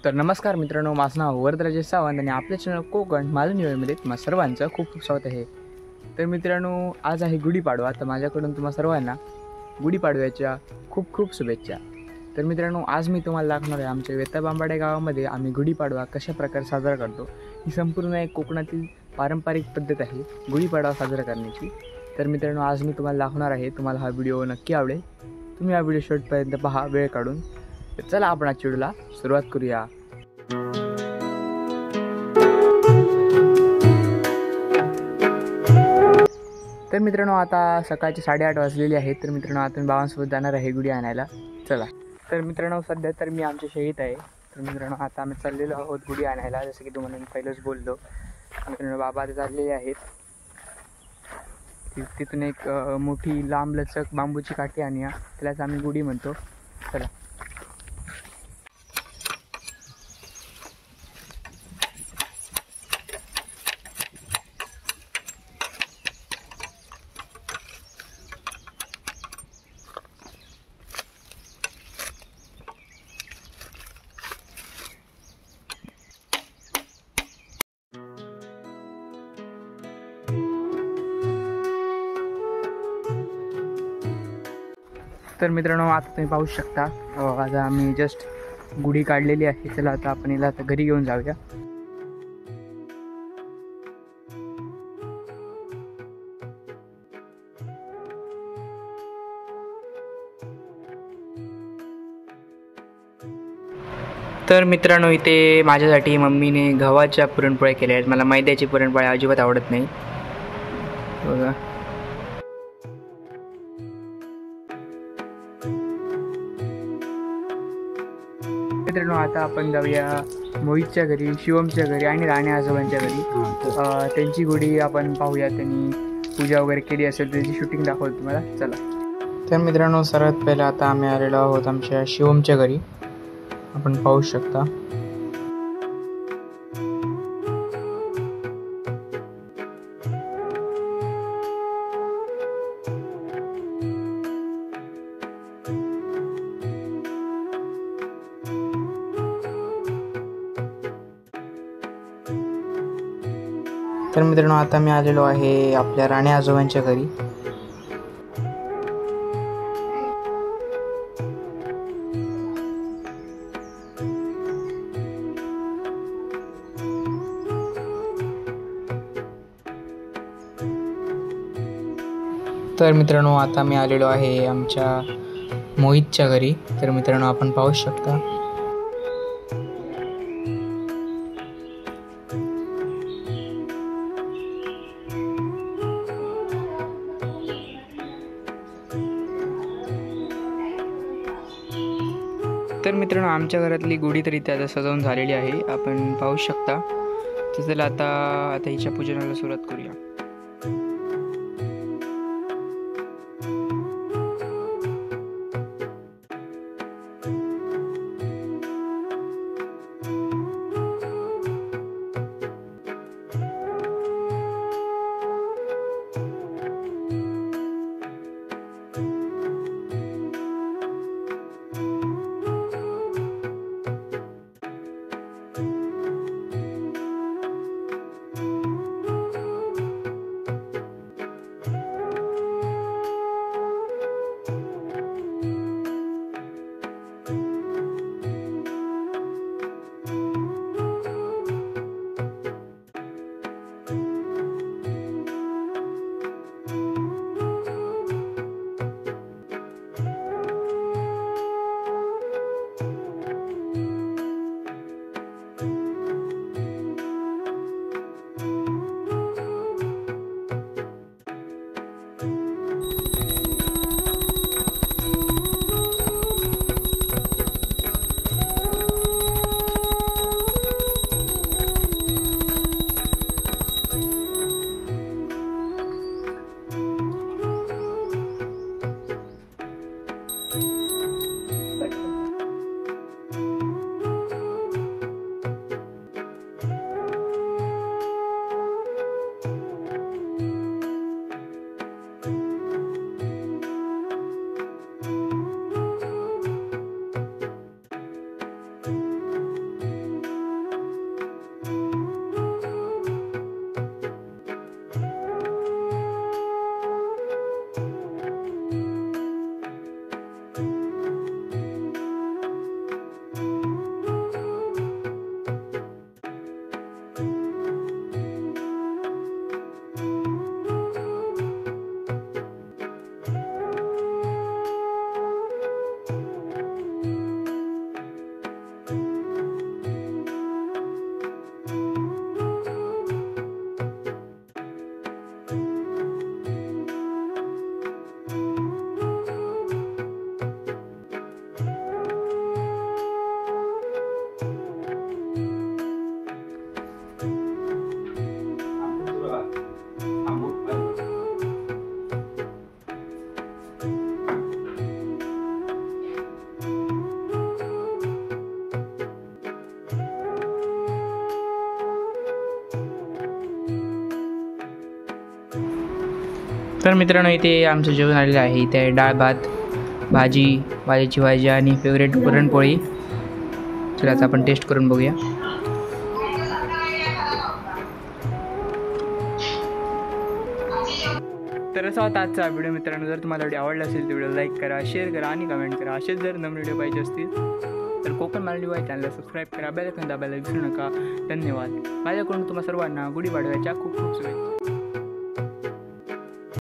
तर नमस्कार मित्रांनो, माझं नाव वरदराजेश सावंत आणि आपल्या चॅनल कोकण माझं निवडमध्ये तुम्हा सर्वांचं खूप खूप स्वागत आहे. तर मित्रांनो, आज आहे गुढीपाडवा. तर माझ्याकडून तुम्हा सर्वांना गुढीपाडव्याच्या खूप खूप शुभेच्छा. तर मित्रांनो, आज मी तुम्हाला दाखवणार आहे आमच्या वेताबांबाडे गावामध्ये आम्ही गुढीपाडवा कशा प्रकारे साजरा करतो. ही संपूर्ण एक कोकणातील पारंपरिक पद्धत आहे गुढीपाडवा साजरा करण्याची. तर मित्रांनो, आज मी तुम्हाला दाखवणार आहे. तुम्हाला हा व्हिडिओ नक्की आवडेल. तुम्ही हा व्हिडिओ शेवटपर्यंत पहा वेळ काढून. तर चला आपण आजच्या व्हिडिओला सुरुवात करूया. तर मित्रांनो, आता सकाळचे 8:30 वाजलेली आहेत. तर मित्रांनो, आता मी बाबांसोबत जाणार आहे गुढी आणायला. चला. तर मित्रांनो, सध्या तर मी आमच्या शेळीत आहे. तर मित्रांनो, आता आम्ही चाललेलो आहोत गुढी आणायला. जसं की तुम्हाला मी पहिलंच बोललो. मित्रांनो, बाबा आता चाललेले आहेत. तिथून एक मोठी लांब लचक बांबूची काठी आणूया, त्यालाच आम्ही गुढी म्हणतो. चला. तर मित्रांनो, आता तुम्ही पाहू शकता आता आम्ही जस्ट गुढी काढलेली आहे. चला आता आपण हिला आता घरी घेऊन जाऊया. तर मित्रांनो, इथे माझ्यासाठी मम्मीने गव्हाच्या पुरणपोळ्या केल्या आहेत. मला मैद्याची पुरणपोळ्या अजिबात आवडत नाही. बघा. मित्रांनो, आता आपण जाऊया मोहितच्या घरी, शिवमच्या घरी आणि राणे आजोबांच्या घरी. त्यांची गुढी आपण पाहूया. त्यांनी पूजा वगैरे केली असेल त्याची शूटिंग दाखवतो तुम्हाला. चला. तर मित्रांनो, सर्वात पहिला आता आम्ही आलेलो आहोत आमच्या शिवमच्या घरी. आपण पाहू शकता. तर मित्रांनो, आता मी आलेलो आहे आपल्या राणे आजोबांच्या घरी. तर मित्रांनो, आता मी आलेलो आहे आमच्या मोहितच्या घरी. तर मित्रांनो, आपण पाहू शकता. तर मित्रांनो, आमच्या घरातली गुढी तर इथे आता सजवून झालेली आहे, आपण पाहू शकता. तर चला आता हिच्या पूजनाला सुरुवात करूया. तर मित्रांनो इथे आमचं जेवण आलेलं आहे. इथे आहे डाळ भात, भाजी, वाल्याची भाजी आणि फेवरेट पुरणपोळी. चला आता आपण टेस्ट करून बघूया. तर असा होता आजचा व्हिडिओ मित्रांनो. जर तुम्हाला व्हिडिओ आवडला असेल तर व्हिडिओ लाईक करा, शेअर करा आणि कमेंट करा. असेच जर नवीन व्हिडिओ पाहिजे असतील तर कोकण मालवणी बॉय चॅनलला सबस्क्राईब करा, बेल आयकॉन दाबायला विसरू नका. धन्यवाद. माझ्याकडून तुम्हा सर्वांना गुढीपाडव्याच्या खूप खूप शुभेच्छा.